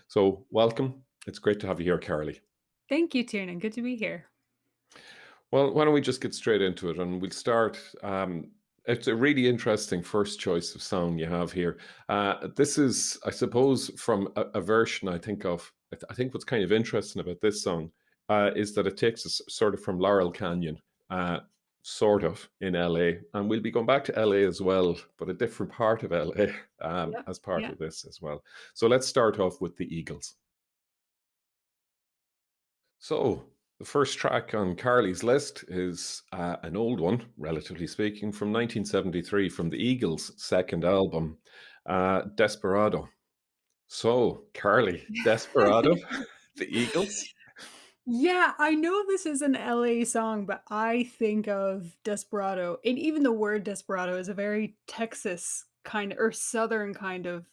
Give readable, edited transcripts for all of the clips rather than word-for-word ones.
So, welcome. It's great to have you here, Carly. Thank you, Tiernan. Good to be here. Well, why don't we just get straight into it and we'll start. It's a really interesting first choice of song you have here. This is, I suppose, from a version I think of. I think what's kind of interesting about this song is that it takes us sort of from Laurel Canyon, uh, sort of in LA. And we'll be going back to LA as well, but a different part of LA Yep. as part Yeah. of this as well. So let's start off with the Eagles. So, the first track on Carly's list is an old one, relatively speaking, from 1973 from the Eagles' second album, Desperado. So, Carly, Desperado, the Eagles? Yeah, I know this is an LA song, but I think of Desperado, and even the word desperado is a very Texas kind or Southern kind of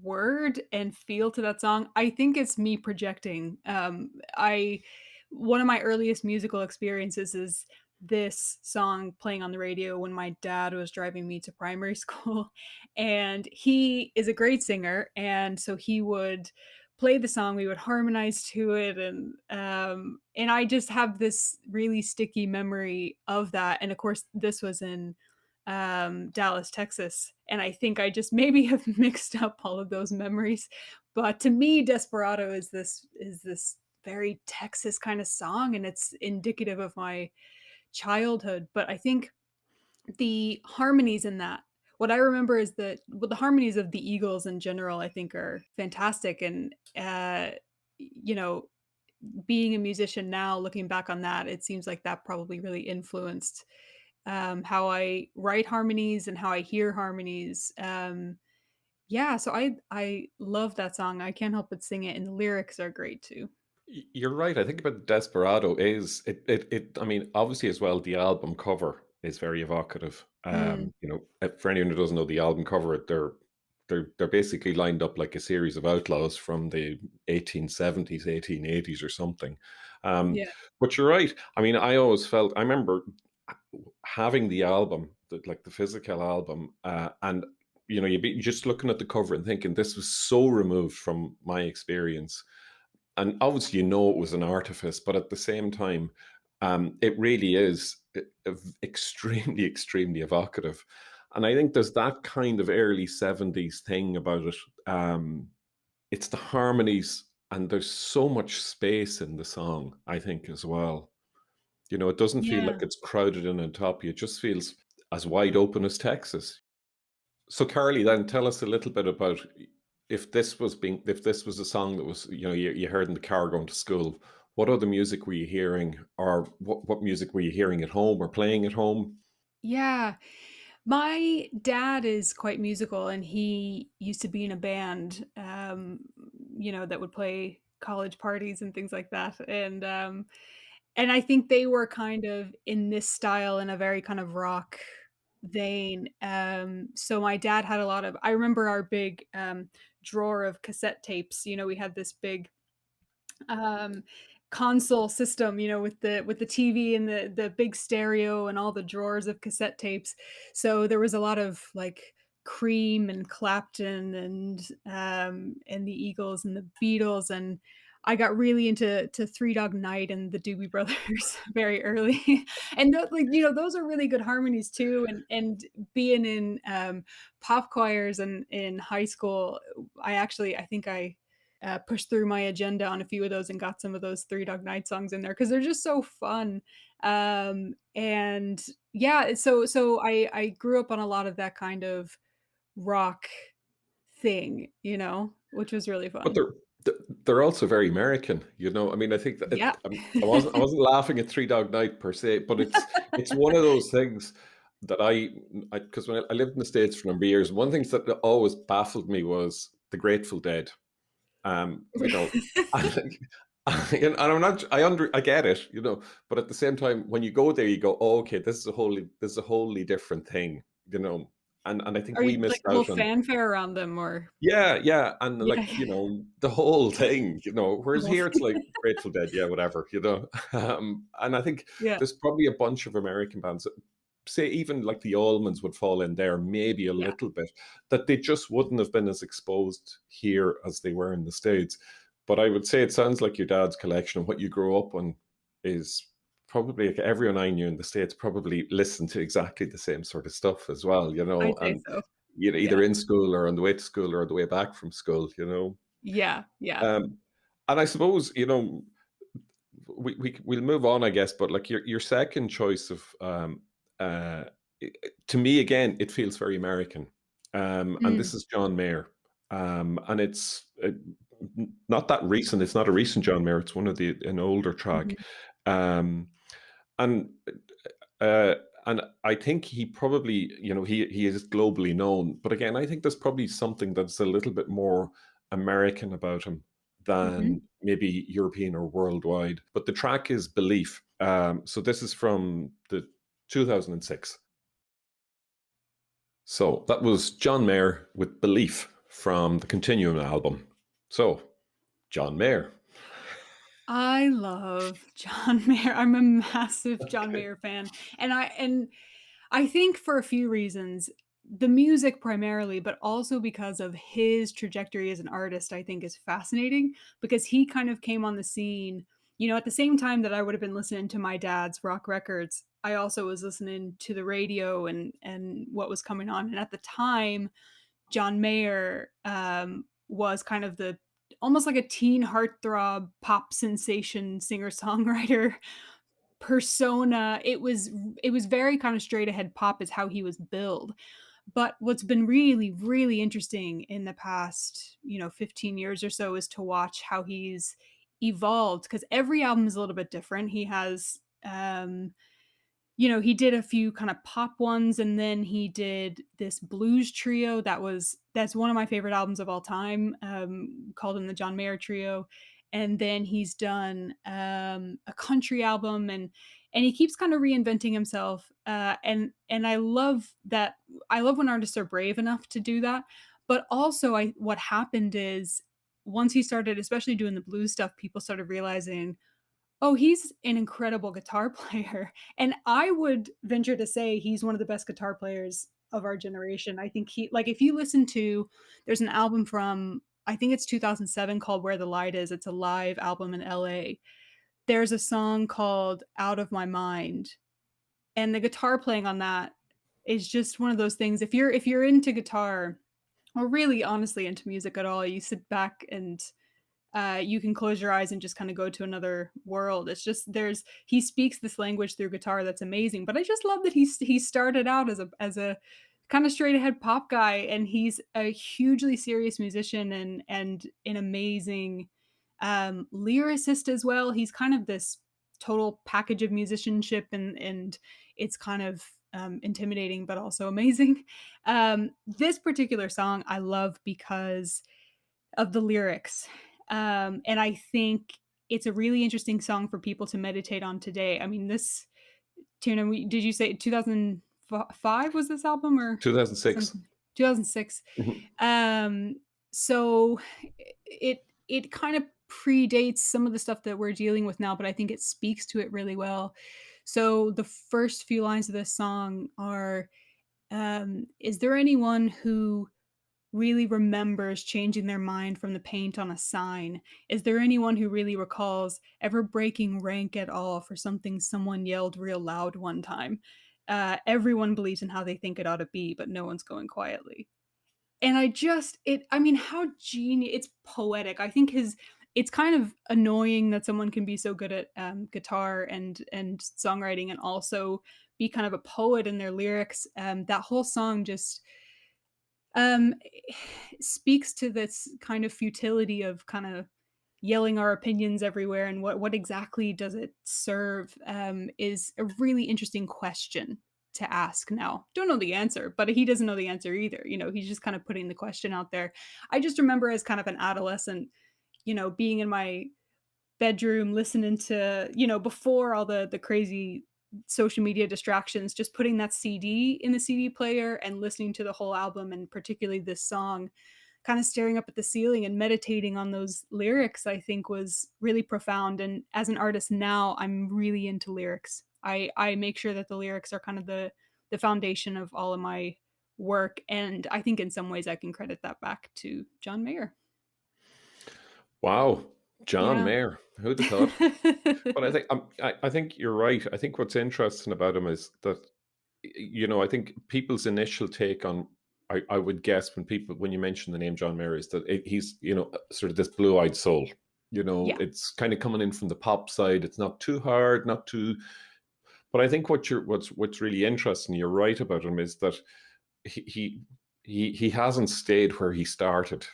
word and feel to that song. I think it's me projecting. I One of my earliest musical experiences is this song playing on the radio when my dad was driving me to primary school, and he is a great singer, and so he would play the song, we would harmonize to it, and I just have this really sticky memory of that, and of course, this was in, Dallas, Texas, and I think I just maybe have mixed up all of those memories, but to me, Desperado is this very Texas kinda song, and it's indicative of my childhood, but I think the harmonies in that what I remember is that well, the harmonies of the Eagles in general, I think, are fantastic, and, you know, being a musician now, looking back on that, it seems like that probably really influenced, how I write harmonies and how I hear harmonies, yeah, so I love that song, I can't help but sing it, and the lyrics are great too. You're right. I think about Desperado is I mean, obviously as well, the album cover is very evocative. Mm, For anyone who doesn't know the album cover, they're basically lined up like a series of outlaws from the 1870s, 1880s, or something. Um, yeah. but you're right. I mean, I always felt. I remember having the album, like the physical album, and you'd be just looking at the cover and thinking this was so removed from my experience, and obviously it was an artifice, but at the same time, it really is extremely, extremely evocative. And I think there's that kind of early 70s thing about it. It's the harmonies, and there's so much space in the song, I think, as well. It doesn't feel like Yeah. it's crowded in on top of you. It just feels as wide open as Texas. So, Carly, then tell us a little bit about if this was a song that was you heard in the car going to school. What other music were you hearing, or what music were you hearing at home or playing at home? Yeah. My dad is quite musical, and he used to be in a band, that would play college parties and things like that, and I think they were kind of in this style in a very kind of rock vein, so my dad had a lot of I remember our big, drawer of cassette tapes, we had this big um, console system, with the TV and the big stereo and all the drawers of cassette tapes. So there was a lot of like Cream and Clapton and the Eagles and the Beatles, and I got really into Three Dog Night and the Doobie Brothers very early. And those are really good harmonies too. And being in pop choirs and in high school, I think I pushed through my agenda on a few of those and got some of those Three Dog Night songs in there because 'cause they're just so fun. And yeah, so I grew up on a lot of that kind of rock thing, which was really But fun. they're also very American. I mean, I think that Yeah. I wasn't laughing at Three Dog Night per se, but it's one of those things that because when I lived in the States for a number of years, one of the things that always baffled me was the Grateful Dead. Um, you know, and, and I get it, but at the same time, when you go there, you go, oh, okay, this is a wholly different thing, and I think Are we you like missed the whole out on. fanfare around them or Yeah, yeah, and yeah. like the whole thing, The whereas whole here it's thing. like Grateful Dead, yeah, whatever, and I think Yeah, there's probably a bunch of American bands, say even like the Allmans would fall in there, maybe a yeah. little bit, that they just wouldn't have been as exposed here as they were in the States. But I would say it sounds like your dad's collection and what you grew up on is probably like everyone I knew in the States probably listened to exactly the same sort of stuff as well, I'd say and so. either Yeah. in school or on the way to school or on the way back from school. Yeah, yeah. Um, and I suppose, we'll move on, I guess, but like your second choice of uh to me again, it feels very American. And Mm, this is John Mayer. And it's not that recent. It's not a recent John Mayer. It's one of an older track. mhm, Um, and uh, and I think he probably, he is globally known. But again, I think there's probably something that's a little bit more American about him mhm. than maybe European or worldwide. But the track is Belief. So this is from the 2006. So that was John Mayer with Belief from the Continuum album. So, John Mayer. I love John Mayer. I'm a massive John Okay. Mayer fan, and I think for a few reasons. The music primarily, but also because of his trajectory as an artist, I think is fascinating because he kind of came on the scene, at the same time that I would have been listening to my dad's rock records. I also was listening to the radio and what was coming on. And at the time, John Mayer was kind of the almost like a teen heartthrob pop sensation singer-songwriter persona. It was very kind of straight ahead pop is how he was billed. But what's been really, really interesting in the past, 15 years or so is to watch how he's evolved because every album is a little bit different. He has he did a few kind of pop ones, and then he did this blues trio that's one of my favorite albums of all time, called him the John Mayer Trio. And then he's done, a country album, and he keeps kind of reinventing himself, and I love when artists are brave enough to do that, but also I what happened is once he started especially doing the blues stuff, people started realizing, oh, he's an incredible guitar player, and I would venture to say he's one of the best guitar players of our generation. I think if you listen to there's an album from, I think it's 2007 called Where the Light Is, it's a live album in LA. There's a song called Out of My Mind, and the guitar playing on that is just one of those things. If you're into guitar, or really honestly into music at all, you sit back and you can close your eyes and just kind of go to another world. It's just he speaks this language through guitar that's amazing. But I just love that he started out as a kind of straight ahead pop guy, and he's a hugely serious musician and an amazing lyricist as well. He's kind of this total package of musicianship, and it's kind of intimidating but also amazing. This particular song I love because of the lyrics. And I think it's a really interesting song for people to meditate on today. I mean, this tune, did you say 2005 was this album or 2006. something? 2006. Mhm. Um, so it kind of predates some of the stuff that we're dealing with now, but I think it speaks to it really well. So the first few lines of this song are, is there anyone who really remembers changing their mind from the paint on a sign? Is there anyone who really recalls ever breaking rank at all for something someone yelled real loud one time? Everyone believes in how they think it ought to be, but no one's going quietly. And I mean, how genius, it's poetic. I think it's kind of annoying that someone can be so good at guitar and songwriting and also be kind of a poet in their lyrics. That whole song just um, speaks to this kind of futility of kinda yelling our opinions everywhere, and what exactly does it serve, is a really interesting question to ask now. Don't know the answer, but he doesn't know the answer either, he's just kind of putting the question out there. I just remember as kind of an adolescent, being in my bedroom listening to, before all the crazy social media distractions, just putting that CD in the CD player and listening to the whole album, and particularly this song, kind of staring up at the ceiling and meditating on those lyrics, I think was really profound. And as an artist now, I'm really into lyrics. I make sure that the lyrics are kind of the foundation of all of my work, and I think in some ways I can credit that back to John Mayer. Wow. John Yeah. Mayer, who'd have thought? But I think you're right. I think what's interesting about him is that I think people's initial take on I would guess when you mention the name John Mayer is that he's sort of this blue-eyed soul. Yeah. It's kind of coming in from the pop side. It's not too hard, not too. But I think what's really interesting, you're right about him, is that he he he hasn't stayed where he started.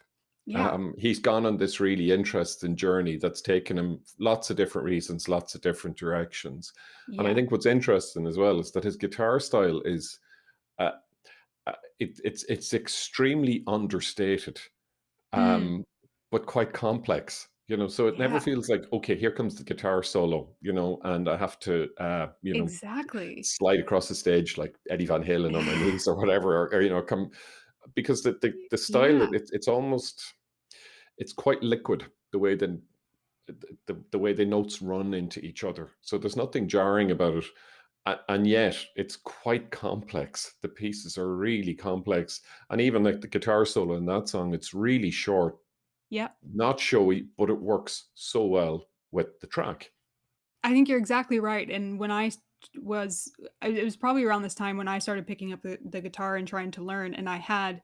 Yeah. He's gone on this really interesting journey that's taken him lots of different reasons, lots of different directions. And I Yeah. think what's interesting as well is that his guitar style is uh, it's extremely understated, Mm. um, but quite complex. So it never Yeah. feels like, okay, here comes the guitar solo, and I have to Exactly. slide across the stage like Eddie Van Halen on my knees or whatever, or come, because the style, Yeah. it's almost, it's quite liquid, the way the way the notes run into each other. So there's nothing jarring about it. And yet it's quite complex. The pieces are really complex. And even like the guitar solo in that song, it's really short, Yeah. not showy, but it works so well with the track. I think you're exactly right, and when was it was probably around this time when I started picking up the guitar and trying to learn, and I had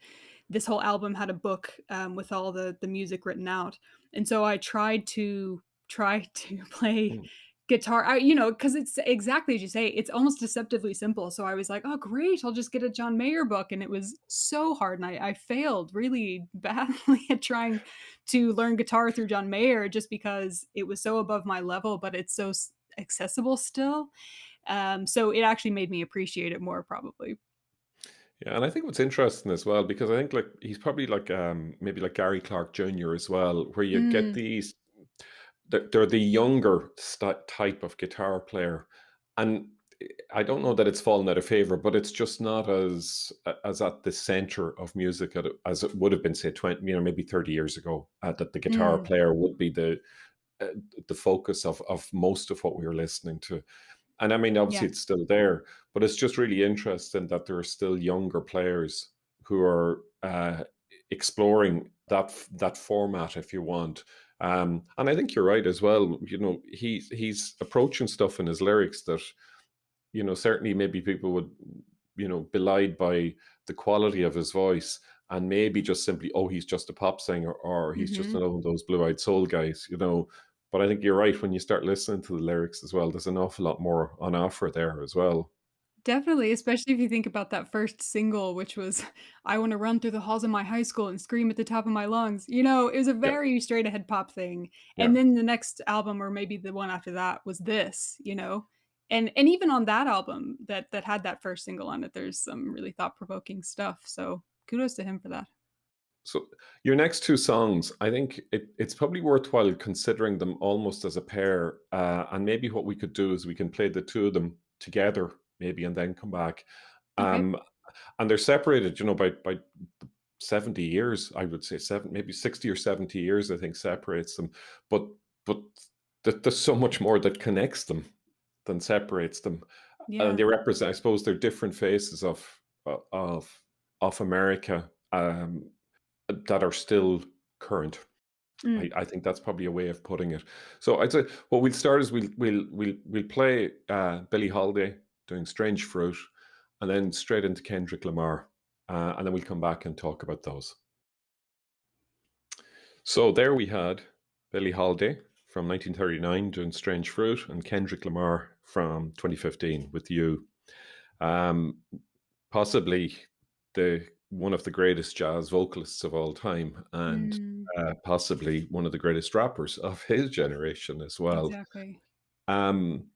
this whole album had a book, with all the music written out, and so I tried to play Mm. guitar. Because it's exactly as you say, it's almost deceptively simple, so I was like, "Oh, great, I'll just get a John Mayer book," and it was so hard, and I failed really badly at trying to learn guitar through John Mayer just because it was so above my level, but it's so accessible still. So it actually made me appreciate it more, probably. Yeah, and I think what's interesting as well, because I think like he's probably like maybe like Gary Clark Jr. as well, where you get Mm, these, they're the younger type of guitar player, and I don't know that it's fallen out of favor, but it's just not as at the center of music as it would have been, say, 20, maybe 30 years ago. That the guitar mm, player would be uh, the focus of most of what we were listening to. And I mean, yeah, obviously, it's still there, but it's just really interesting that there are still younger players who are exploring that format, if you want. And I think you're right as well. He's approaching stuff in his lyrics that certainly maybe people would belied by the quality of his voice, and maybe just simply, oh, he's just a pop singer, or he's just mhm. another of those blue-eyed soul guys. But I think you're right, when you start listening to the lyrics as well, there's an awful lot more on offer there as well. Definitely, especially if you think about that first single, which was, "I wanna run through the halls of my high school and scream at the top of my lungs." It was a Yeah, very straight ahead pop thing, yeah. and then the next album, or maybe the one after that, was this, And even on that album that had that first single on it, there's some really thought-provoking stuff, so kudos to him for that. So your next two songs, I think it's probably worthwhile considering them almost as a pair. And maybe what we could do is we can play the two of them together, maybe, and then come back. Okay. Um, and they're separated, by 70 years, I would say, maybe 60 or 70 years, I think, separates them. But but there's so much more that connects them than separates them. And Yeah. they represent, I suppose, they're different faces of America, that are still current. I, Mm. I think that's probably a way of putting it. So I'd say what we'll start is we'll play Billie Holiday doing "Strange Fruit," and then straight into Kendrick Lamar, and then we'll come back and talk about those. So there we had Billie Holiday from 1939 doing "Strange Fruit," and Kendrick Lamar from 2015 with "You." Um, Possibly the one of the greatest jazz vocalists of all time, and Mm. possibly one of the greatest rappers of his generation as well. Exactly. Um,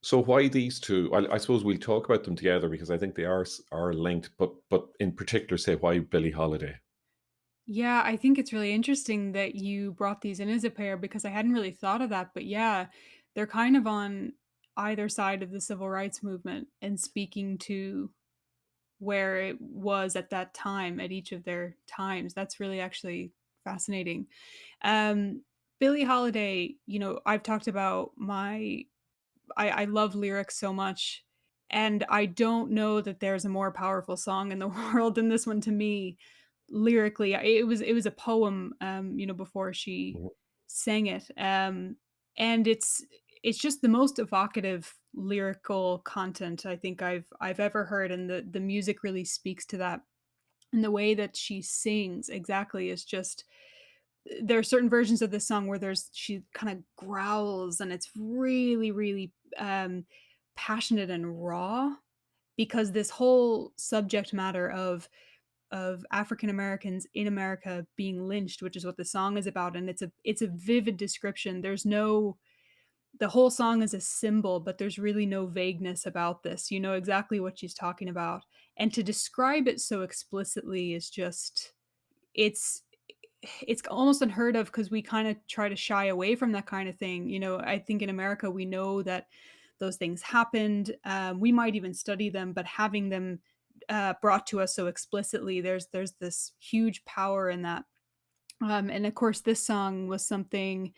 so why these two? I suppose we'll talk about them together because I think they are linked, but in particular, say why Billie Holiday. Yeah, I think it's really interesting that you brought these in as a pair because I hadn't really thought of that. But yeah, they're kind of on either side of the civil rights movement and speaking to where it was at that time at each of their times. That's really actually fascinating. Um, Billie Holiday, I've talked about I love lyrics so much. And I don't know that there's a more powerful song in the world than this one to me lyrically. It was a poem, before she Mhm. sang it, and it's just the most evocative lyrical content I think I've ever heard, and the music really speaks to that. And the way that she sings exactly is just there are certain versions of this song where there's she kinda growls, and it's really, really, passionate and raw because this whole subject matter of African Americans in America being lynched, which is what the song is about, and it's a vivid description. There's no the whole song is a symbol, but there's really no vagueness about this. You know exactly what she's talking about, and to describe it so explicitly is just it's it's almost unheard of because we kinda try to shy away from that kind of thing. You know, I think in America, we know that those things happened. We might even study them, but having them, brought to us so explicitly, there's this huge power in that. And of course, this song was something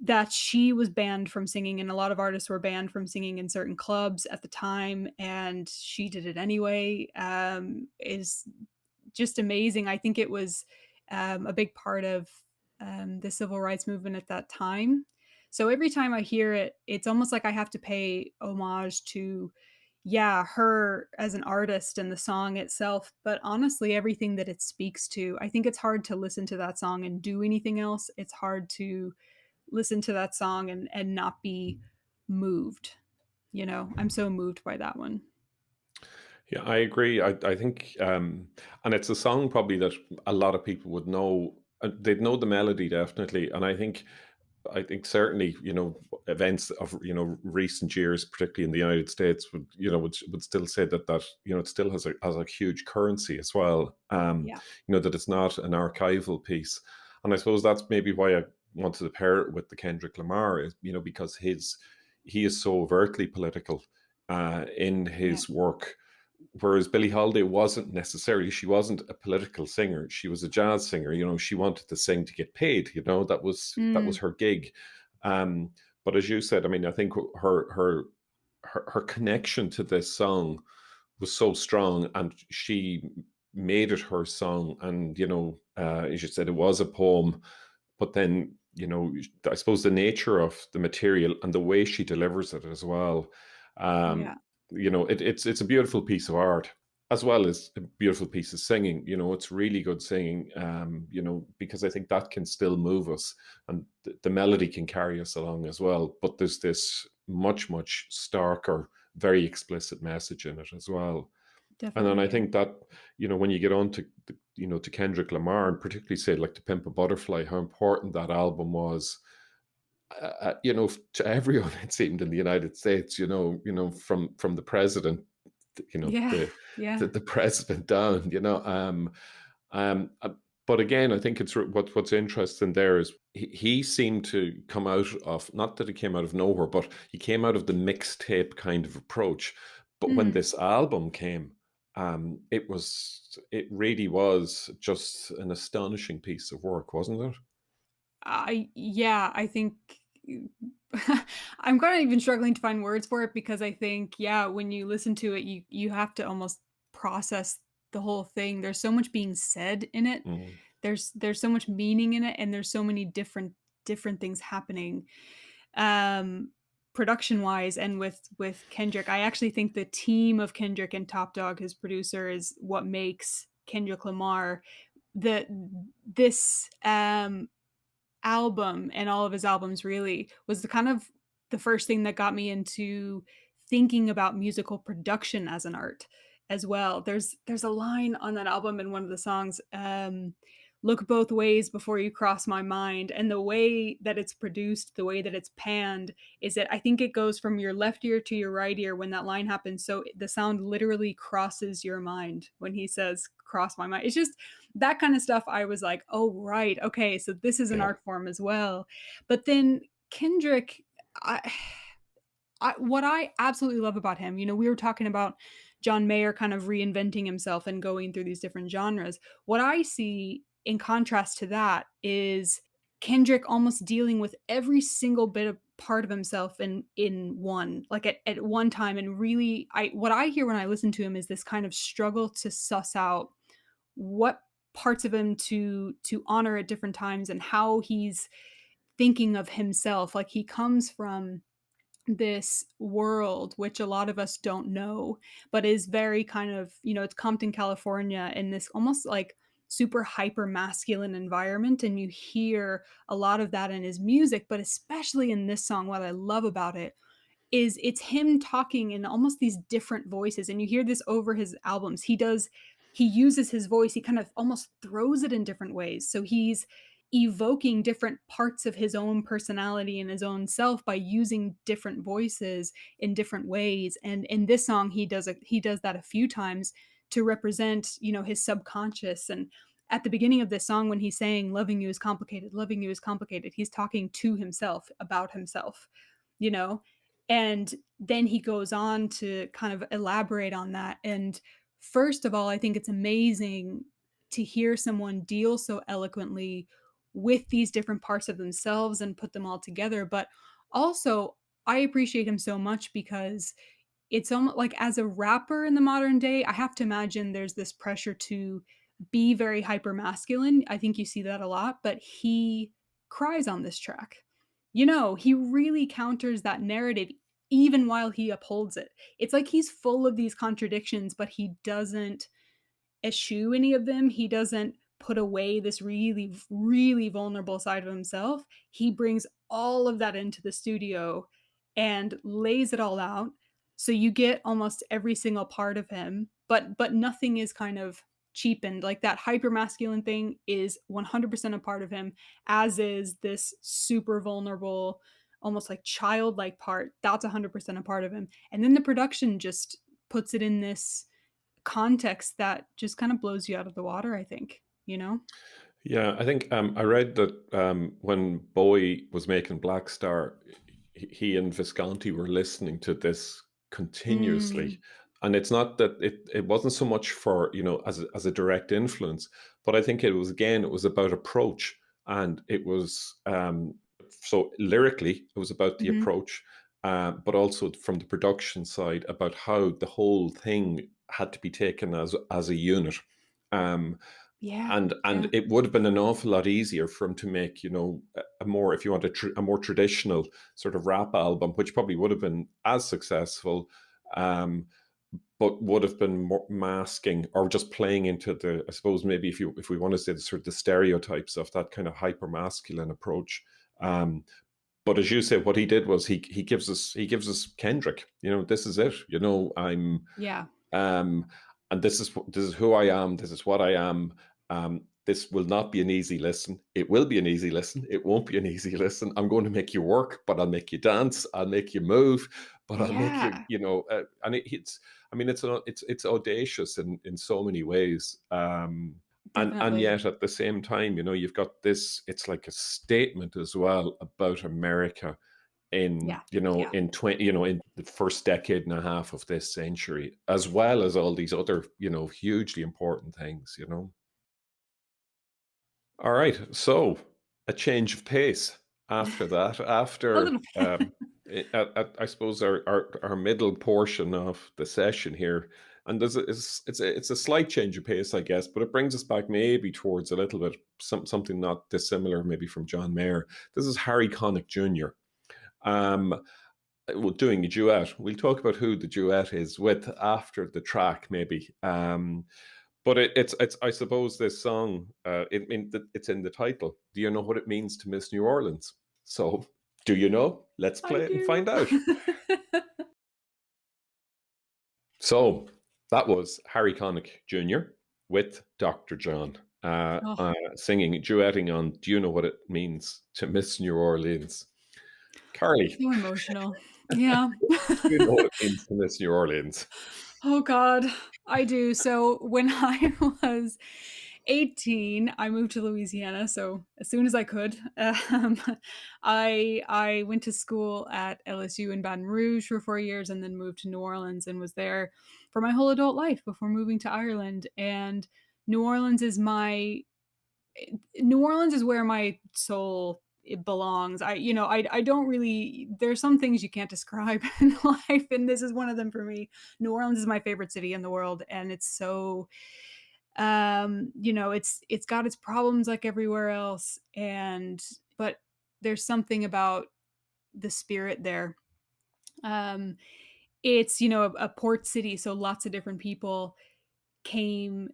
that she was banned from singing, and a lot of artists were banned from singing in certain clubs at the time, and she did it anyway, is just amazing. I think it was, a big part of, the civil rights movement at that time. So every time I hear it, it's almost like I have to pay homage to, yeah, her as an artist and the song itself, but honestly, everything that it speaks to. I think it's hard to listen to that song and do anything else. It's hard to listen to that song and not be moved, you know? I'm so moved by that one. Yeah, I agree. I think, and it's a song probably that a lot of people would know. They'd know the melody definitely, and I think certainly, events of recent years, particularly in the United States, would still say that it still has a huge currency as well. Yeah. That it's not an archival piece, and I suppose that's maybe why I wanted to pair it with the Kendrick Lamar, is because he is so overtly political in Yeah. his work. Whereas Billie Holiday wasn't necessarily, she wasn't a political singer. She was a jazz singer. She wanted to sing to get paid. That was Mm, her gig. Um, but as you said, I mean, I think her connection to this song was so strong, and she made it her song. And as you said, it was a poem, but then I suppose the nature of the material and the way she delivers it as well. yeah, Um, it's a beautiful piece of art as well as a beautiful piece of singing. It's really good singing. Because I think that can still move us, and the melody can carry us along as well. But there's this much starker, very explicit message in it as well. And then definitely, I yeah. think that, when you get on to, to Kendrick Lamar, and particularly say like To Pimp a Butterfly, how important that album was, to everyone, it seemed, in the United States, from the president, Yeah, the, yeah, the president down, um, uh, but again, I think what's interesting there is he seemed to come out of, not that he came out of nowhere, but he came out of the mixtape kind of approach. But when mhm. this album came, it really was just an astonishing piece of work, wasn't it? I think I'm kinda even struggling to find words for it because I think, yeah, when you listen to it, you have to almost process the whole thing. There's so much being said in it. Mm, There's so much meaning in it, and there's so many different things happening. Um, Production-wise and with Kendrick, I actually think the team of Kendrick and Top Dog, his producer, is what makes Kendrick Lamar the this, album and all of his albums really was the kind of the first thing that got me into thinking about musical production as an art as well. There's a line on that album in one of the songs, "Look both ways before you cross my mind," and the way that it's produced, the way that it's panned is that I think it goes from your left ear to your right ear when that line happens, so the sound literally crosses your mind when he says, "Cross my mind." It's just that kind of stuff I was like, "Oh, right. Okay, so this is an yeah, art form as well." But then Kendrick, I what I absolutely love about him, we were talking about John Mayer kind of reinventing himself and going through these different genres. What I see in contrast to that is Kendrick almost dealing with every single bit of part of himself in one, like at one time, and really I what I hear when I listen to him is this kind of struggle to suss out what parts of him to honor at different times and how he's thinking of himself. Like he comes from this world which a lot of us don't know, but is very kind of, it's Compton, California, in this almost like super hyper masculine environment. And you hear a lot of that in his music, but especially in this song, what I love about it is it's him talking in almost these different voices, and you hear this over his albums. He uses his voice, he kind of almost throws it in different ways. So he's evoking different parts of his own personality and his own self by using different voices in different ways. And in this song, he does that a few times to represent, his subconscious. And at the beginning of this song, when he's saying loving you is complicated, loving you is complicated, he's talking to himself about himself, you know and then he goes on to kind of elaborate on that. And first of all, I think it's amazing to hear someone deal so eloquently with these different parts of themselves and put them all together. But also, I appreciate him so much because it's almost like, as a rapper in the modern day, I have to imagine there's this pressure to be very hyper masculine. I think you see that a lot, but he cries on this track. He really counters that narrative even while he upholds it. It's like he's full of these contradictions, but he doesn't eschew any of them. He doesn't put away this really, really vulnerable side of himself. He brings all of that into the studio and lays it all out. So you get almost every single part of him, but nothing is kind of cheapened. Like that hyper masculine thing is 100% a part of him, as is this super vulnerable, almost like childlike part. That's 100% a part of him. And then the production just puts it in this context that just kind of blows you out of the water, I think, you know? Yeah, I think I read that when Bowie was making Black Star, he and Visconti were listening to this continuously. Mm, And it's not that it wasn't so much for, as a direct influence, but I think it was about approach. And it was, so lyrically, it was about the mhm. approach, but also from the production side about how the whole thing had to be taken as a unit. Um, Yeah, and yeah, it would have been an awful lot easier for him to make, a more, if you want, a more traditional sort of rap album, which probably would have been as successful, um, but would have been more masking or just playing into the, I suppose, maybe if we want to say the sort of the stereotypes of that kind of hyper masculine approach. Um, but as you say, what he did was he gives us Kendrick. This is it. yeah, Um, and this is who I am. This is what I am. This will not be an easy listen. It will be an easy listen. It won't be an easy listen. I'm going to make you work, but I'll make you dance. I'll make you move, but I'll make you, yeah, and it's. I mean, it's audacious in so many ways. And definitely. yet at the same time, you've got this. It's like a statement as well about America in Yeah, you know yeah. in 20 in the first decade and a half of this century, as well as all these other hugely important things. All right, so a change of pace after that, A after little bit. I suppose our middle portion of the session here. And it's a slight change of pace, I guess, but it brings us back maybe towards a little bit something not dissimilar maybe from John Mayer. This is Harry Connick Jr. um well, doing a duet. We'll talk about who the duet is with after the track, maybe. But it's I suppose this song. It's in the title. Do you know what it means to Miss New Orleans? So, do you know? Let's I play it and do. find out. So that was Harry Connick Jr. with Dr. John, Oh, singing, duetting on "Do You Know What It Means to Miss New Orleans." Carly, so emotional. Yeah. do you know what it means to Miss New Orleans? Oh god, I do. So when I was 18, I moved to Louisiana, so as soon as I could. I went to school at LSU in Baton Rouge for 4 years and then moved to New Orleans and was there for my whole adult life before moving to Ireland. And New Orleans is my New Orleans is where my soul it belongs. I don't really there's some things you can't describe in life, and this is one of them for me. New Orleans is my favorite city in the world, and it's so it's got its problems like everywhere else, and but there's something about the spirit there. Um, it's, a port city, so lots of different people came,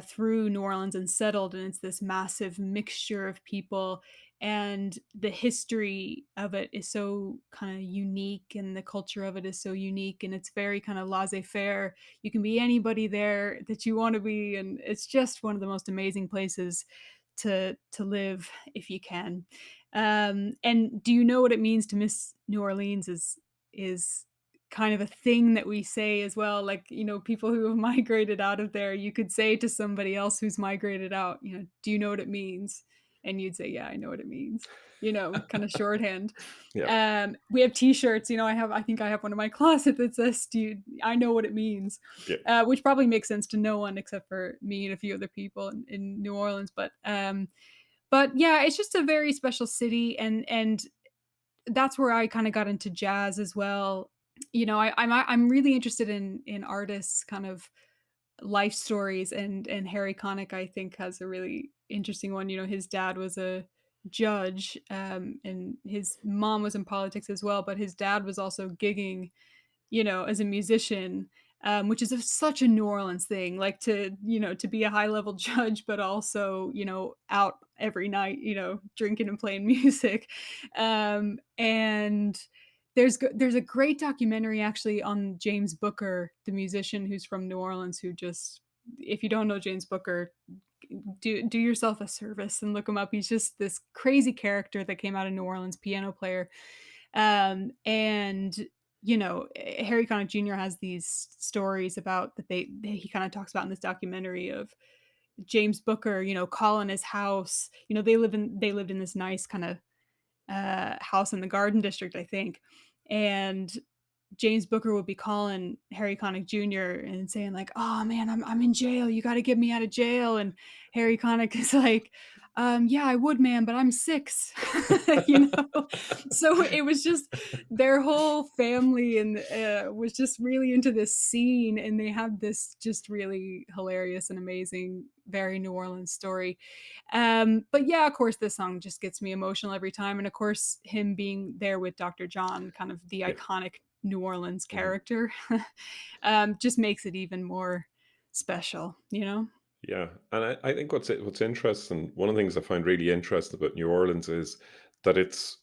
through New Orleans and settled, and it's this massive mixture of people, and the history of it is so kinda unique, and the culture of it is so unique, and it's very kinda laissez-faire. You can be anybody there that you wanna be, and it's just one of the most amazing places to live if you can. And do you know what it means to miss New Orleans is kind of a thing that we say as well, like, people who have migrated out of there, you could say to somebody else who's migrated out, "Do you know what it means?" And you'd say, "Yeah, I know what it means." Kinda shorthand. Yeah, We have T-shirts, I think I have one in my closet that says, I know what it means," yeah, which probably makes sense to no one except for me and a few other people in New Orleans, but yeah, it's just a very special city, and that's where I kinda got into jazz as well. I'm really interested in artists' kind of life stories, and Harry Connick, I think, has a really interesting one. His dad was a judge, and his mom was in politics as well, but his dad was also gigging, as a musician, which is such a New Orleans thing, like to be a high level judge, but also, out every night, drinking and playing music. And there's a great documentary actually on James Booker, the musician who's from New Orleans, who just, if you don't know James Booker, do yourself a service and look him up. He's just this crazy character that came out of New Orleans, piano player. And Harry Connick Jr. has these stories about that he kind of talks about in this documentary of James Booker, calling his house. They lived in this nice kind of house in the Garden District, I think. And James Booker would be calling Harry Connick Jr. and saying like, "Oh man, I'm in jail. You got to get me out of jail." And Harry Connick is like, "Yeah, I would, man, but I'm 6." you know. So it was just their whole family and was just really into this scene, and they had this just really hilarious and amazing, very New Orleans story. But yeah, of course, this song just gets me emotional every time, and of course, him being there with Dr. John, kind of the yeah. iconic New Orleans Mhm. character, just makes it even more special, you know? Yeah, and I think what's interesting, one of the things I find really interesting about New Orleans is that it's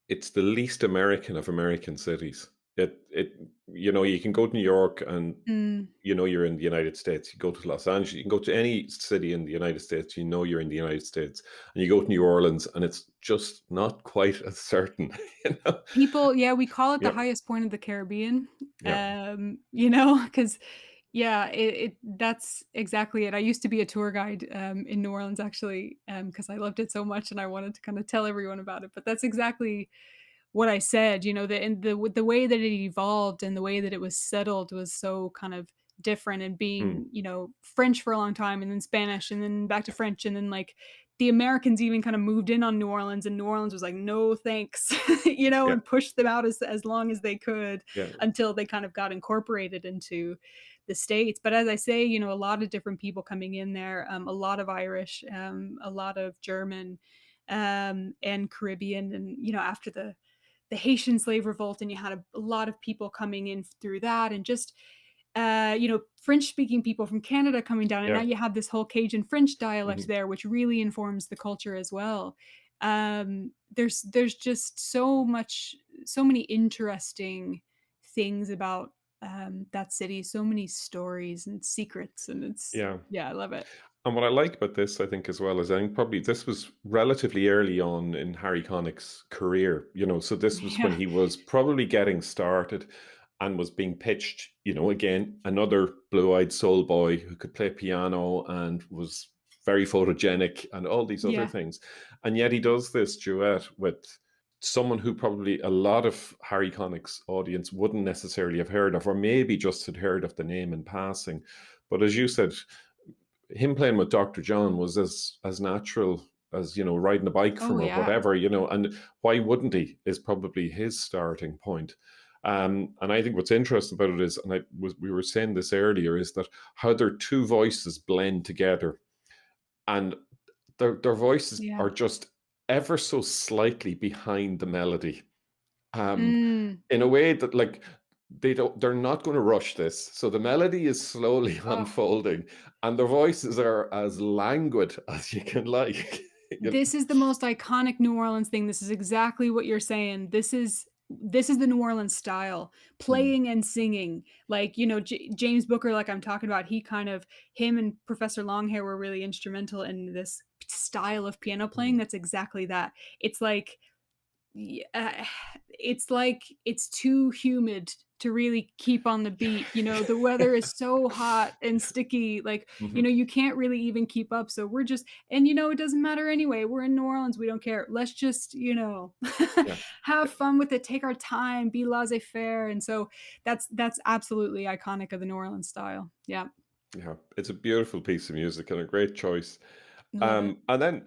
the least American of American cities. You can go to New York and Mm. you're in the United States. You go to Los Angeles, you can go to any city in the United States, you're in the United States. And you go to New Orleans and it's just not quite as certain, you know? People, yeah, we call it the Yeah, highest point of the Caribbean, yeah. because yeah, that's exactly it. I used to be a tour guide, in New Orleans actually, because I loved it so much and I wanted to kinda tell everyone about it, but that's exactly what I said, the way that it evolved and the way that it was settled was so kind of different, and Mm, being, French for a long time and then Spanish and then back to French, and then, like, the Americans even kinda moved in on New Orleans, and New Orleans was like, "No, thanks," yeah, and pushed them out as long as they could yeah, until they kind of got incorporated into the States. But as I say, a lot of different people coming in there, a lot of Irish, a lot of German, and Caribbean, and, after the Haitian slave revolt, and you had a lot of people coming in through that, and just French speaking people from Canada coming down, and now yeah. you have this whole Cajun French dialect Mhm. there, which really informs the culture as well. There's just so many interesting things about that city, so many stories and secrets, and it's Yeah. yeah, I love it. And what I like about this, I think, as well, is I think probably this was relatively early on in Harry Connick's career, so this was when Yeah, he was probably getting started and was being pitched, again, another blue-eyed soul boy who could play piano and was very photogenic and all these other yeah, things. And yet he does this duet with someone who probably a lot of Harry Connick's audience wouldn't necessarily have heard of, or maybe just had heard of the name in passing. But as you said, him playing with Dr. John was as natural as, riding a bike oh from or yeah, whatever, and why wouldn't he is probably his starting point. And I think what's interesting about it is, and we were saying this earlier, is that how their two voices blend together, and their voices yeah. are just ever so slightly behind the melody. Um, Mm. in a way that like they're not going to rush this. So the melody is slowly Oh, unfolding, and the voices are as languid as you can like. You this is the most iconic New Orleans thing. This is exactly what you're saying. This is the New Orleans style, know. playing and singing. Like, James Booker, like I'm talking about, him and Professor Longhair were really instrumental in this style of piano playing. Mm. That's exactly that. It's like yeah, it's like it's too humid to really keep on the beat. The weather is so hot and sticky, like, Mhm. you can't really even keep up. So we're just, and it doesn't matter anyway. We're in New Orleans. We don't care. Let's just, Yeah, have fun with it, take our time, be laissez faire. And so that's absolutely iconic of the New Orleans style. Yeah. yeah. It's a beautiful piece of music and a great choice. Love it. And then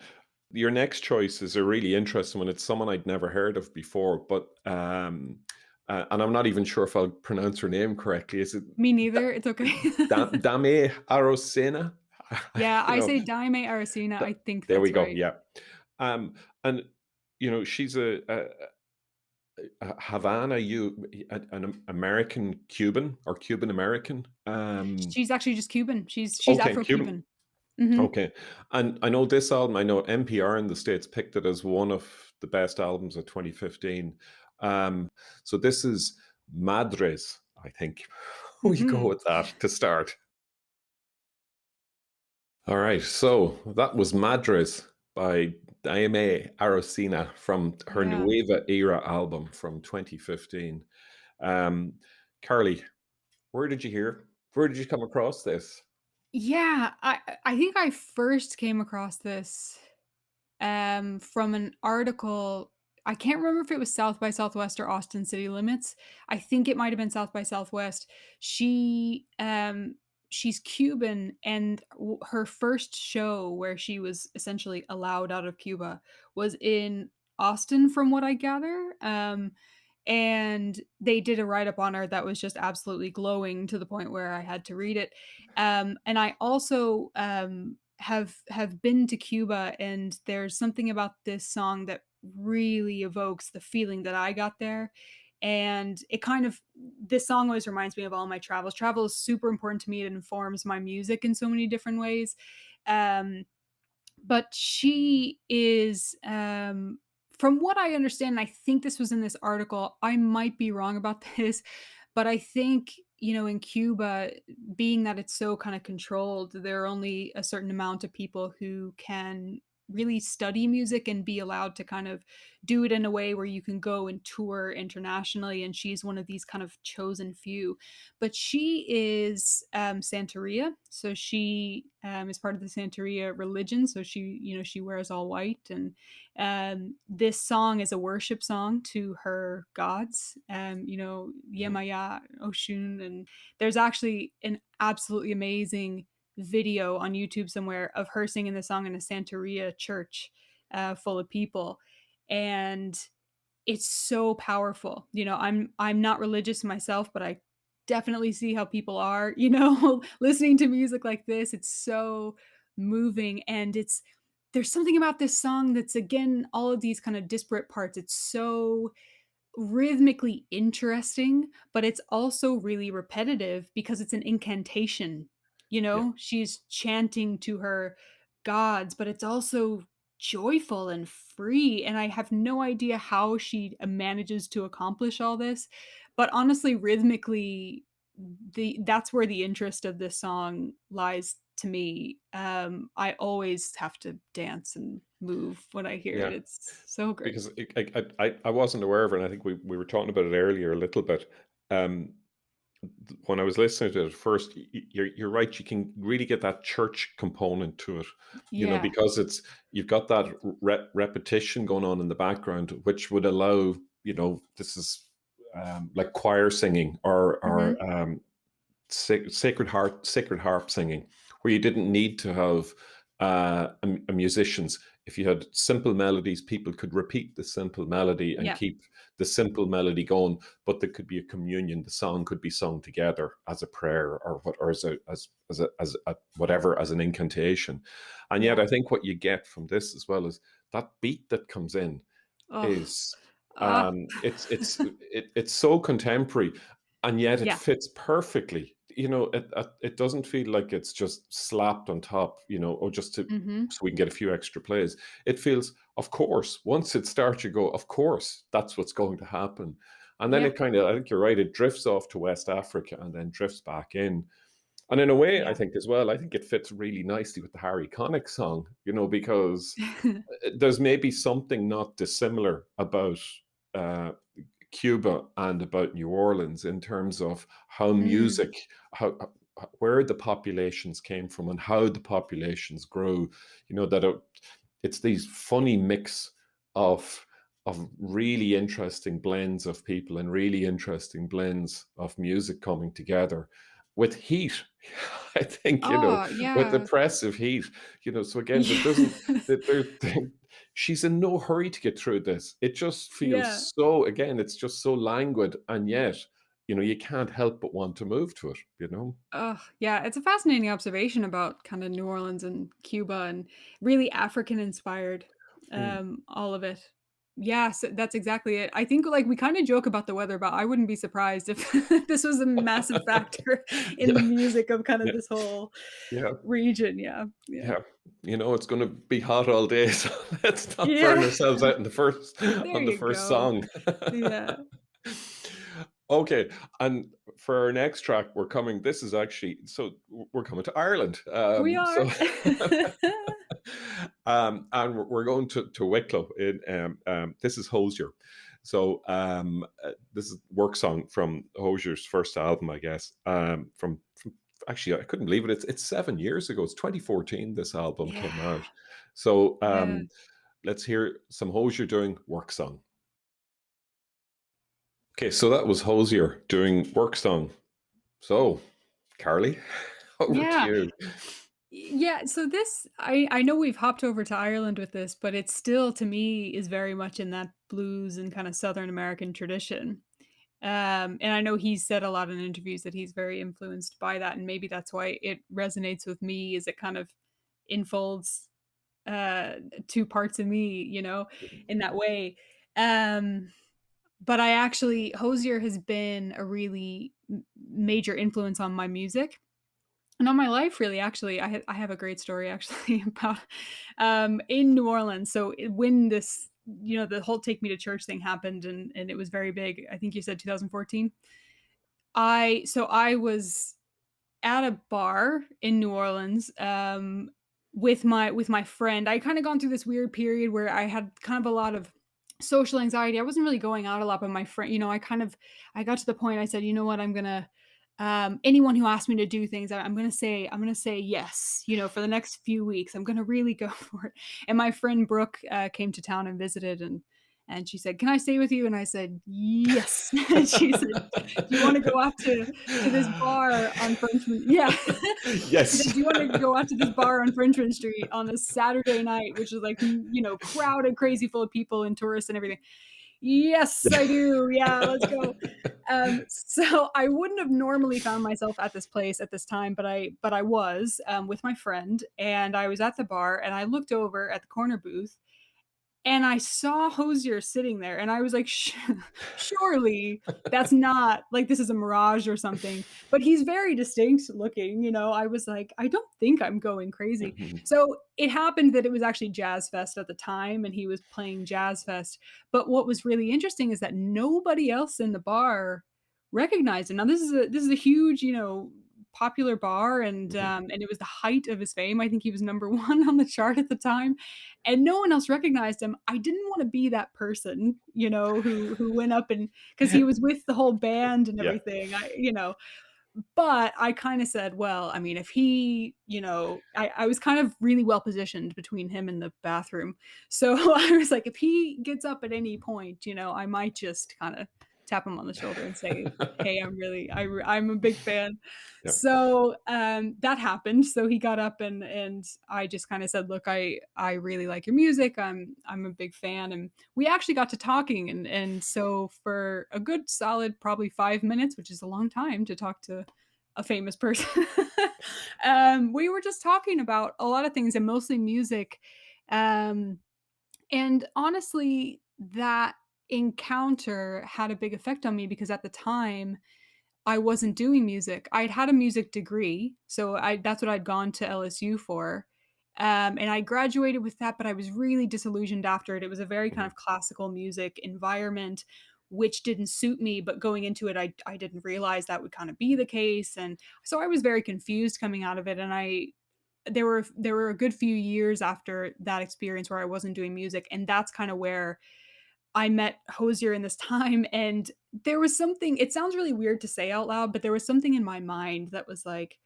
your next choice is a really interesting one. It's someone I'd never heard of before, but and I'm not even sure if I'll pronounce her name correctly. Is it Me neither. It's okay. Daymé Arocena? Yeah, you I know, say Daimé Arocena. th- I think there we that's go. right. Yeah. And she's a Havana, an American Cuban or Cuban American. She's actually just Cuban. She's Okay, Cuban. Afro-Cuban. Mhm. Okay. And I know this album, I know NPR in the States picked it as one of the best albums of 2015. So this is Madres, I think. We go Mhm. with that to start. All right. So that was Madres by Daimé Arocena from her Yeah. Nueva Era album from 2015. Um, Carly, where did you hear? Where did you come across this? Yeah, I think I first came across this, from an article. I can't remember if it was South by Southwest or Austin City Limits. I think it might have been South by Southwest. She's Cuban, and her first show where she was essentially allowed out of Cuba was in Austin, from what I gather. And they did a write-up on her that was just absolutely glowing to the point where I had to read it. And I also, have been to Cuba, and there's something about this song that really evokes the feeling that I got there. And this song always reminds me of all my travels. Travel is super important to me. It informs my music in so many different ways. Um, but she is, from what I understand, and I think this was in this article, I might be wrong about this, but I think, in Cuba, being that it's so kind of controlled, there are only a certain amount of people who can really study music and be allowed to kind of do it in a way where you can go and tour internationally. And she's one of these kind of chosen few. But she is, Santeria, so she, is part of the Santeria religion. So she wears all white, and this song is a worship song to her gods. Mhm. Yemaya, Oshun, and there's actually an absolutely amazing video on YouTube somewhere of her singing the song in a Santeria church, full of people, and it's so powerful. I'm not religious myself, but I definitely see how people are, listening to music like this. It's so moving, and there's something about this song that's, again, all of these kind of disparate parts. It's so rhythmically interesting, but it's also really repetitive because it's an incantation. Yeah. She's chanting to her gods, but it's also joyful and free. And I have no idea how she manages to accomplish all this. But honestly, rhythmically, that's where the interest of this song lies to me. I always have to dance and move when I hear it. Yeah. It's so great. Because I wasn't aware of it, and I think we were talking about it earlier a little bit. Um, when I was listening to it at first, you're right. You can really get that church component to it, Yeah. because you've got that repetition going on in the background, which would allow, this is like choir singing or Mhm. sacred harp singing, where you didn't need to have a musicians. If you had simple melodies, people could repeat the simple melody and Yeah. keep the simple melody going. But there could be a communion. The song could be sung together as a prayer or as a whatever, as an incantation. And yet, Yeah. I think what you get from this as well is that beat that comes in Oh, is, ah, it's so contemporary, and yet it yeah. fits perfectly. It doesn't feel like it's just slapped on top, or just to Mhm. so we can get a few extra plays. It feels, of course, once it starts, you go, of course, that's what's going to happen. And then Yep. it kind of, I think you're right, it drifts off to West Africa and then drifts back in. And in a way, I Yeah. think as well, I think it fits really nicely with the Harry Connick song, because there's maybe something not dissimilar about uh, Cuba and about New Orleans in terms of how Mm. music, where the populations came from and how the populations grew. That it's these funny mix of really interesting blends of people and really interesting blends of music coming together with heat. I think, Oh, with yeah. oppressive heat. So again, there Yeah. doesn't she's in no hurry to get through this. It just Yeah. feels so, again, it's just so languid, and yet, you can't help but want to move to it. Oh, yeah, it's a fascinating observation about kinda New Orleans and Cuba and really African inspired, Mm. all of it. Yeah, so that's exactly it. I think, like, we kinda joke about the weather, but I wouldn't be surprised if this was a massive factor in the Yeah, music of kind of yeah, this whole yeah, region, yeah, yeah. yeah. It's gonna be hot all day, so let's not burn Yeah, ourselves out in the first there on the you first go. song. Yeah, Okay, and for our next track, we're coming to Ireland. we are. And we're going to Wicklow. This is Hozier. So this is work song from Hozier's first album, I guess. From actually, I couldn't believe it. It's 7 years ago. It's 2014. This album came Yeah, out. So yeah. let's hear some Hozier doing work song. Okay, so that was Hozier doing work song. So, Carly, over to Yeah. you. Yeah, so this I know we've hopped over to Ireland with this, but it still to me is very much in that blues and kind of Southern American tradition. And I know he's said a lot in interviews that he's very influenced by that, and maybe that's why it resonates with me, is it kind of enfolds uh two parts of me, in that way. Um but I actually Hosier has been a really major influence on my music and on my life, really, actually. I have a great story actually about, in New Orleans. So, when this the whole "Take Me to Church" thing happened and it was very big, I think you said 2014. I was at a bar in New Orleans, with my friend. I kinda gone through this weird period where I had kind of a lot of social anxiety. I wasn't really going out a lot, but my friend I got to the point I said, "You know what? I'm gonna anyone who asks me to do things, I'm gonna say yes, for the next few weeks. I'm gonna really go for it." And my friend Brooke, came to town and visited, and she said, "Can I stay with you?" And I said, "Yes." And she said, "Do you wanna go out to this bar on Frenchman" Yeah. She said, Yes. "Do you wanna go out to this bar on Frenchmen Street on a Saturday night," which is, like, crowded, crazy full of people and tourists and everything. "Yes, I do. Yeah, let's go." So I wouldn't have normally found myself at this place at this time, but I was, with my friend, and I was at the bar, and I looked over at the corner booth, and I saw Hozier sitting there, and I was like, Surely that's not like, this is a mirage or something." But he's very distinct looking, I was like, "I don't think I'm going crazy." Mhm. So, it happened that it was actually Jazz Fest at the time, and he was playing Jazz Fest, but what was really interesting is that nobody else in the bar recognized him. Now this is a huge, popular bar, Mhm. and it was the height of his fame. I think he was number 1 on the chart at the time, and no one else recognized him. I didn't wanna be that person, who went up and because he was with the whole band and Yeah. everything, but I kinda said, "Well, I mean, if he," I was kind of really well positioned between him and the bathroom. So, I was like, "If he gets up at any point, I might just kinda tap him on the shoulder and say, 'Hey, I'm a big fan.'" Yeah. So, that happened. So he got up and I just kinda said, "Look, I really like your music. I'm a big fan," and we actually got to talking, and so for a good solid probably 5 minutes, which is a long time to talk to a famous person, we were just talking about a lot of things and mostly music, um, And honestly, that encounter had a big effect on me because at the time, I wasn't doing music. I'd had a music degree, so I that's what I'd gone to LSU for, and I graduated with that, but I was really disillusioned after it. It was a very kind Mhm, of classical music environment, which didn't suit me, but going into it, I didn't realize that would kind of be the case, and so I was very confused coming out of it, and I there were a good few years after that experience where I wasn't doing music, and that's kinda where I met Hozier in this time, and there was something it sounds really weird to say out loud, but there was something in my mind that was like,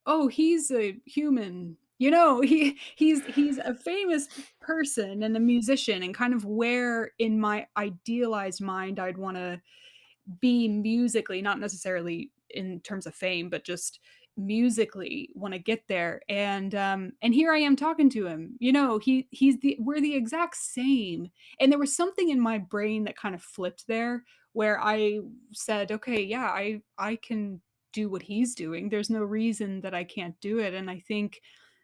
"Oh, he's a human." You know, he's a famous person and a musician and kind of where in my idealized mind I'd wanna be musically, not necessarily in terms of fame, but just musically wanna get there, and here I am talking to him, you know, he's the we're the exact same, and there was something in my brain that kind of flipped there, where I said, "Okay, yeah, I can do what he's doing, there's no reason that I can't do it," and I think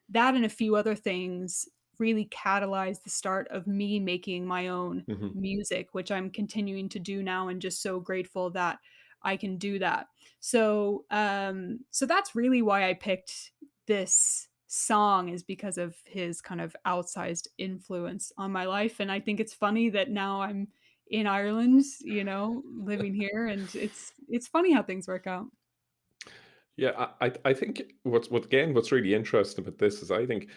that and a few other things really catalyzed the start of me making my own mhm. music, which I'm continuing to do now and just so grateful that I can do that. So, so that's really why I picked this song is because of his kind of outsized influence on my life, and I think it's funny that now I'm in Ireland, you know, living here, and it's funny how things work out. Yeah, I think what's really interesting about this is I think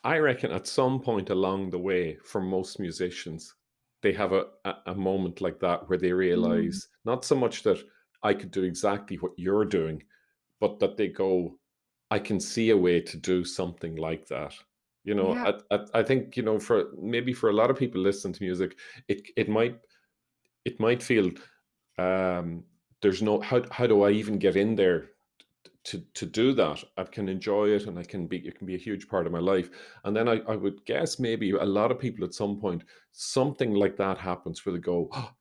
I reckon at some point along the way, for most musicians, they have a moment like that where they Mm, realize not so much that I could do exactly what you're doing, but that they go, I can see a way to do something like that. You know, yeah, I think, you know, for maybe for a lot of people listening to music, it might feel um there's no how do I even get in there to do that? I can enjoy it and it can be a huge part of my life. And then I would guess maybe a lot of people at some point, something like that happens where they go, "Oh,"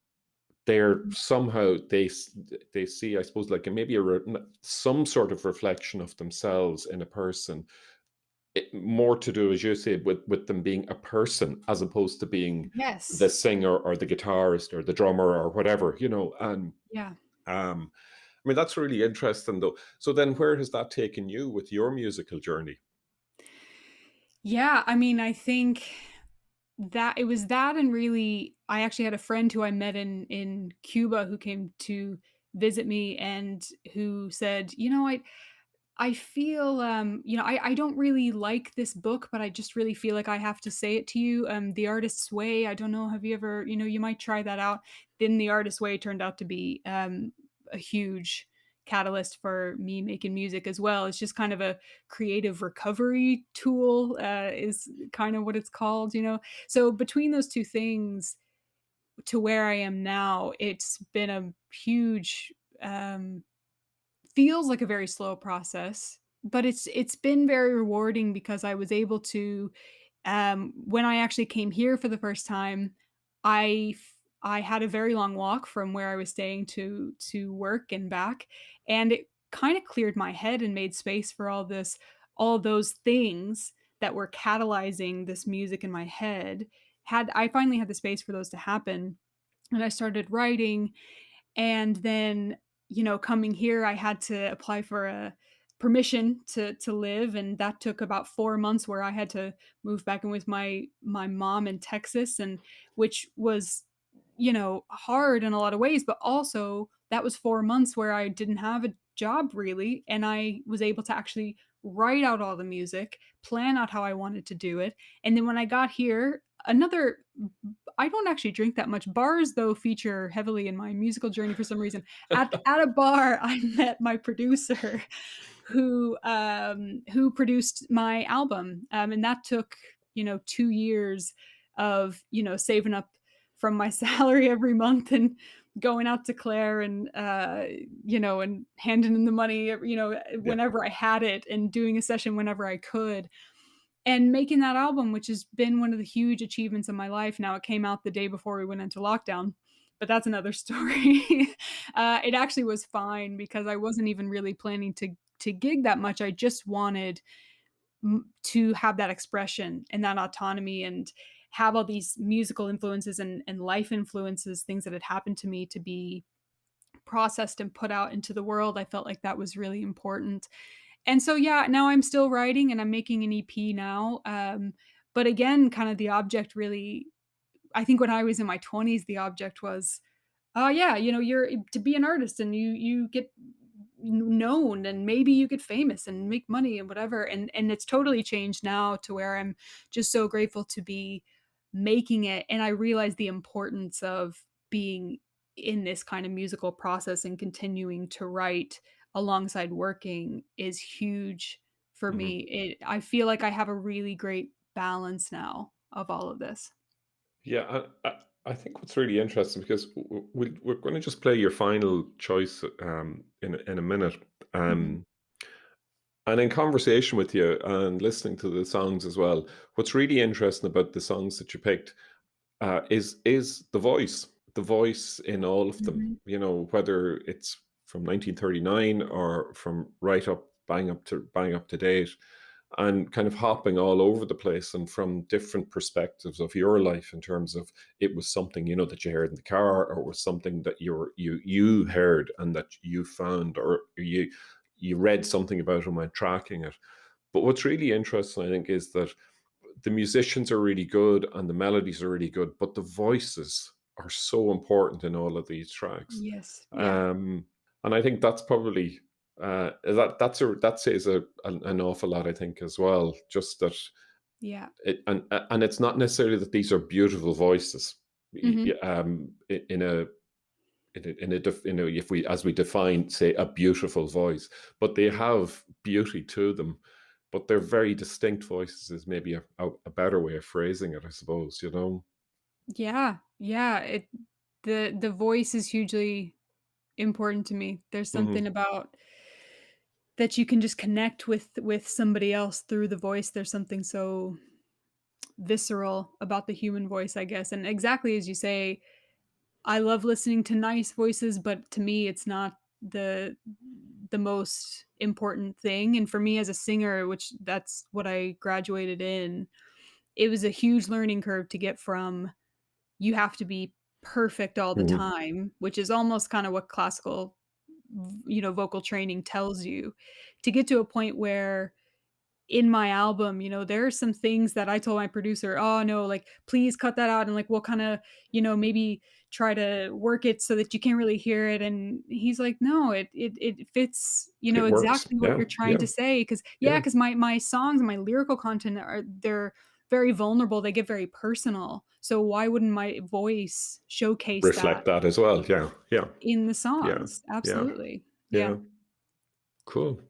they're somehow they see, I suppose, like maybe some sort of reflection of themselves in a person. More to do, as you say, with them being a person as opposed to being the yes, singer or the guitarist or the drummer or whatever, you know. And yeah. um, I mean, that's really interesting, though. So then, where has that taken you with your musical journey? Yeah, I mean, I think that it was that and really I actually had a friend who I met in Cuba who came to visit me and who said, "You know, I feel, you know, I don't really like this book, but I just really feel like I have to say it to you. The Artist's Way, I don't know, have you ever, you know, you might try that out." Then The Artist's Way turned out to be a huge catalyst for me making music as well. It's just kind of a creative recovery tool, is kind of what it's called, you know. So between those two things to where I am now, it's been a huge feels like a very slow process, but it's been very rewarding because I was able to, when I actually came here for the first time, I had a very long walk from where I was staying to work and back, and it kinda cleared my head and made space for all those things that were catalyzing this music in my head. Had I finally had the space for those to happen, and I started writing, and then, you know, coming here, I had to apply for a permission to live, and that took about 4 months where I had to move back in with my mom in Texas, and which was, you know, hard in a lot of ways, but also that was 4 months where I didn't have a job really, and I was able to actually write out all the music, plan out how I wanted to do it, and then when I got here, another I don't actually drink that much. Bars, though, feature heavily in my musical journey for some reason. At a bar, I met my producer who produced my album, and that took, you know, 2 years of, you know, saving up from my salary every month and going out to Claire and, you know, and handing in the money, you know, Yeah. whenever I had it and doing a session whenever I could. And making that album, which has been one of the huge achievements of my life. Now, it came out the day before we went into lockdown, but that's another story. It actually was fine because I wasn't even really planning to gig that much. I just wanted to have that expression and that autonomy, and have all these musical influences and life influences, things that had happened to me to be processed and put out into the world. I felt like that was really important. And so, yeah, now I'm still writing and I'm making an EP now. But again, kind of the object really, I think when I was in my 20s, the object was, oh yeah, you're to be an artist and you get known and maybe you get famous and make money and whatever. And it's totally changed now to where I'm just so grateful to be making it. And I realize the importance of being in this kind of musical process and continuing to write alongside working is huge for Mhm. me. I feel like I have a really great balance now of all of this. Yeah, I think what's really interesting because we're going to just play your final choice in a minute. Mhm. Um, and in conversation with you and listening to the songs as well, what's really interesting about the songs that you picked is the voice in all of them. Mhm. You know, whether it's from 1939 or from right up, bang up to date, and kind of hopping all over the place and from different perspectives of your life in terms of it was something that you heard in the car or was something that you heard and that you found or you read something about and went tracking it. But what's really interesting, I think, is that the musicians are really good and the melodies are really good, but the voices are so important in all of these tracks. Yes. Yeah. Um, and I think that's probably that says an awful lot. I think as well, just that Yeah. and it's not necessarily that these are beautiful voices. Mhm. In a if we as we define say a beautiful voice, but they have beauty to them, but they're very distinct voices is maybe a better way of phrasing it, I suppose, Yeah, yeah, the voice is hugely important to me. There's Hmm. something about that you can just connect with somebody else through the voice. There's something so visceral about the human voice, I guess. And exactly as you say, I love listening to nice voices, but to me it's not the most important thing. And for me as a singer, which that's what I graduated in, it was a huge learning curve to get from you have to be perfect all the Hmm. time, which is almost kind of what classical, vocal training tells you, to get to a point where in my album, there are some things that I told my producer, "Oh, no, like, please cut that out, and, like, we'll kinda, maybe try to work it so that you can't really hear it," and he's like, "No, it fits, It works. exactly what Yeah, you're trying yeah, to say. Because yeah, yeah. because my songs, my lyrical content they're very vulnerable, they get very personal, so why wouldn't my voice showcase that Reflect that as well. Yeah, yeah, in the yeah, songs? yeah, Absolutely. Yeah. yeah. Cool.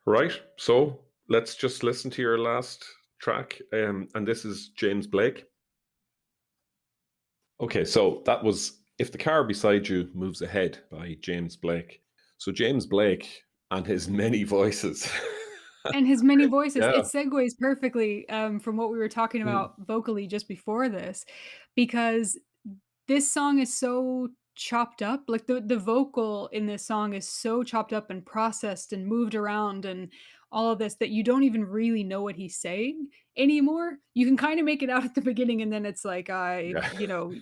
Right. So let's just listen to your last track. And this is James Blake. Okay, so that was If the Car Beside You Moves Ahead by James Blake. So James Blake and his many voices. And his many voices, it Yeah. segues perfectly, from what we were talking Mm, about vocally just before this, because this song is so chopped up, like, the vocal in this song is so chopped up and processed and moved around and all of this that you don't even really know what he's saying anymore. You can kinda make it out at the beginning, and then it's like, yeah.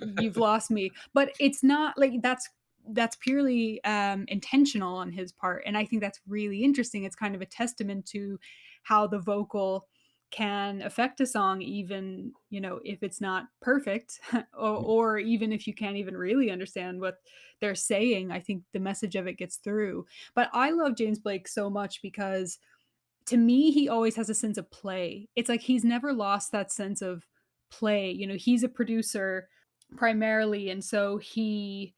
"You've lost me." But it's not like that's purely, intentional on his part, and I think that's really interesting. It's kind of a testament to how the vocal can affect a song even, if it's not perfect or even if you can't even really understand what they're saying. I think the message of it gets through. But I love James Blake so much because to me he always has a sense of play. It's like he's never lost that sense of play. He's a producer primarily, and so he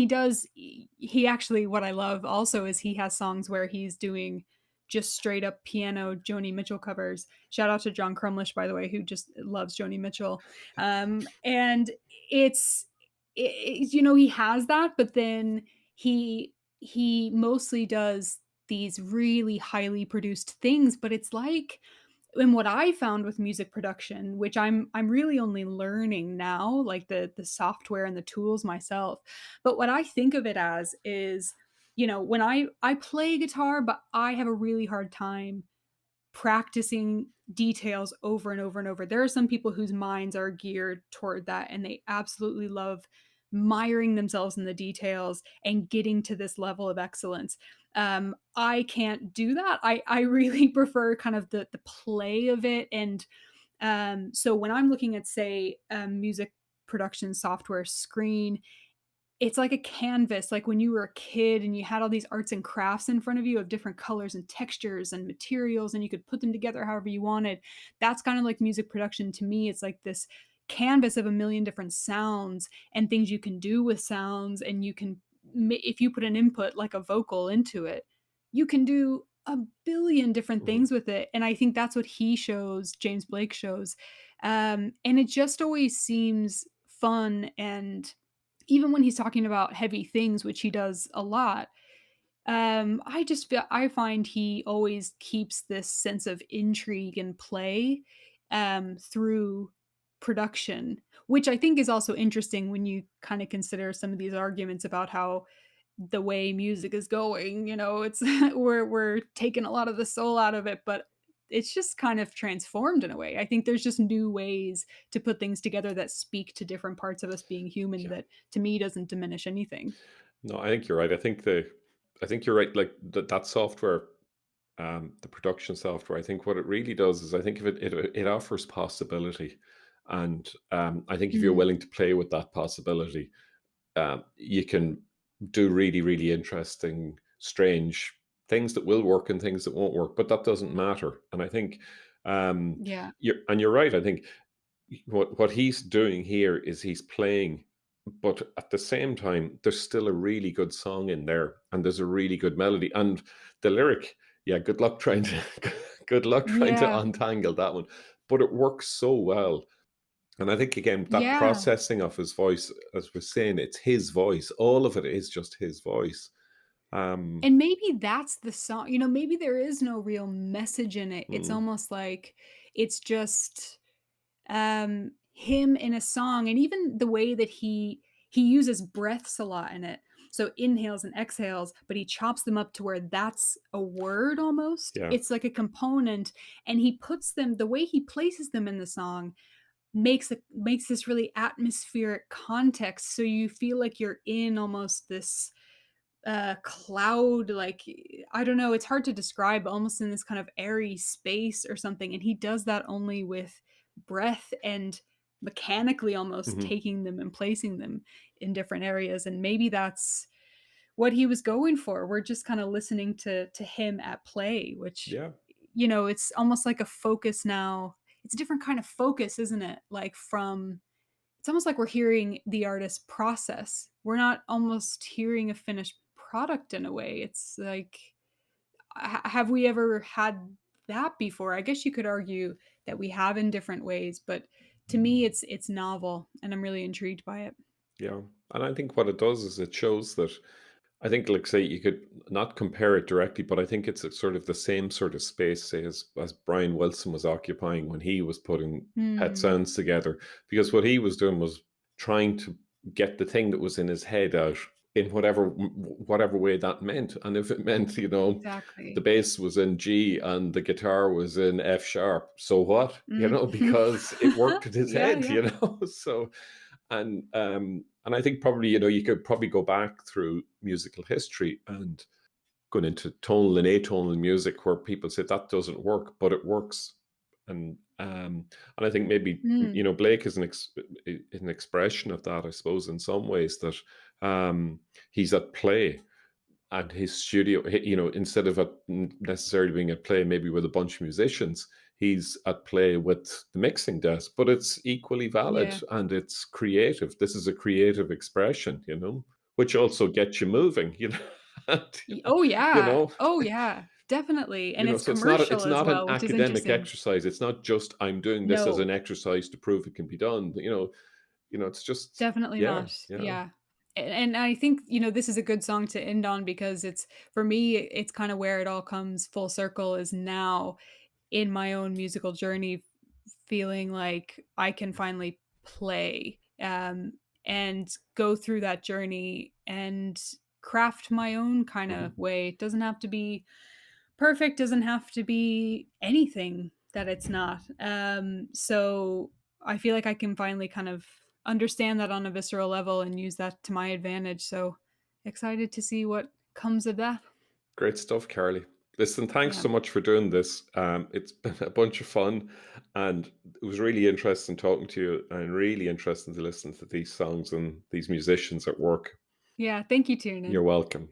does he actually, what I love also is he has songs where he's doing just straight up piano Joni Mitchell covers. Shout out to John Crumlish, by the way, who just loves Joni Mitchell. And it's he has that, but then he mostly does these really highly produced things, but it's like, and what I found with music production, which I'm really only learning now, like the software and the tools myself. But what I think of it as is, when I play guitar, but I have a really hard time practicing details over and over and over. There are some people whose minds are geared toward that, and they absolutely love miring themselves in the details and getting to this level of excellence. I can't do that. I really prefer kind of the play of it, and so when I'm looking at, say, a music production software screen, it's like a canvas, like when you were a kid and you had all these arts and crafts in front of you of different colors and textures and materials, and you could put them together however you wanted. That's kind of like music production to me. It's like this canvas of a million different sounds and things you can do with sounds, and you can if you put an input like a vocal into it, you can do a billion different Mhm. things with it, and I think that's what he shows, James Blake shows, and it just always seems fun. And even when he's talking about heavy things, which he does a lot, I just feel I find he always keeps this sense of intrigue and play, through production, which I think is also interesting when you kinda consider some of these arguments about how the way music is going, it's we're taking a lot of the soul out of it, but it's just kind of transformed in a way. I think there's just new ways to put things together that speak to different parts of us being human Yeah. that to me doesn't diminish anything. No, I think you're right. I think you're right. Like that software, the production software. I think what it really does is I think if it offers possibility, and I think if you're Mm, willing to play with that possibility, you can do really, really interesting, strange things that will work and things that won't work. But that doesn't matter. And I think yeah. you're right. I think what he's doing here is he's playing, but at the same time there's still a really good song in there, and there's a really good melody, and the lyric, yeah, good luck trying to good luck trying to Yeah. untangle that one, but it works so well. And I think again that Yeah. processing of his voice, as we're saying, it's his voice, all of it is just his voice. um And maybe that's the song, maybe there is no real message in it. It's mm, almost like it's just him in a song, and even the way that he uses breaths a lot in it. So inhales and exhales, but he chops them up to where that's a word almost. yeah. It's like a component, and he puts them the way he places them in the song makes this really atmospheric context, so you feel like you're in almost this cloud, like, I don't know, it's hard to describe, almost in this kind of airy space or something, and he does that only with breath and mechanically almost Mhm. taking them and placing them in different areas, and maybe that's what he was going for. We're just kinda listening to him at play, which, Yeah. it's almost like a focus now. It's a different kind of focus, isn't it? Like, from it's almost like we're hearing the artist process. We're not almost hearing a finished product in a way. It's like, have we ever had that before? I guess you could argue that we have in different ways, but to me, it's novel, and I'm really intrigued by it. Yeah, and I think what it does is it shows that, I think, like, say, you could not compare it directly, but I think it's a sort of the same sort of space, say, as Brian Wilson was occupying when he was putting Pet Hmm. Sounds together, because what he was doing was trying to get the thing that was in his head out in whatever way that meant, and if it meant, the Exactly. bass was in G and the guitar was in F sharp, so what, Mhm. because it worked in his Yeah, head, yeah. so. And I think probably, you could probably go back through musical history and going into tonal and atonal music where people say that doesn't work, but it works. And I think maybe, Mm, Blake is an expression of that, I suppose, in some ways, that he's at play, and his studio, instead of necessarily being at play maybe with a bunch of musicians, he's at play with the mixing desk. But it's equally valid, yeah. and it's creative. This is a creative expression, which also gets you moving, and, Oh, you yeah. know, Oh, yeah. Definitely, and it's so it's not commercial as an well, which is academic interesting. exercise. It's not just I'm doing this as No. an exercise to prove it can be done. It's just, Definitely yeah, not. yeah. Yeah. And I think, this is a good song to end on because it's for me, it's kind of where it all comes full circle is now in my own musical journey feeling like I can finally play and go through that journey and craft my own kind Mhm. of way. It doesn't have to be perfect doesn't have to be anything that it's not. So I feel like I can finally kind of understand that on a visceral level and use that to my advantage. So excited to see what comes of that. Great stuff, Carly. Listen, thanks Yeah. so much for doing this. It's been a bunch of fun, and it was really interesting talking to you, and really interesting to listen to these songs and these musicians at work. Yeah. Thank you, You're Tiernan. welcome.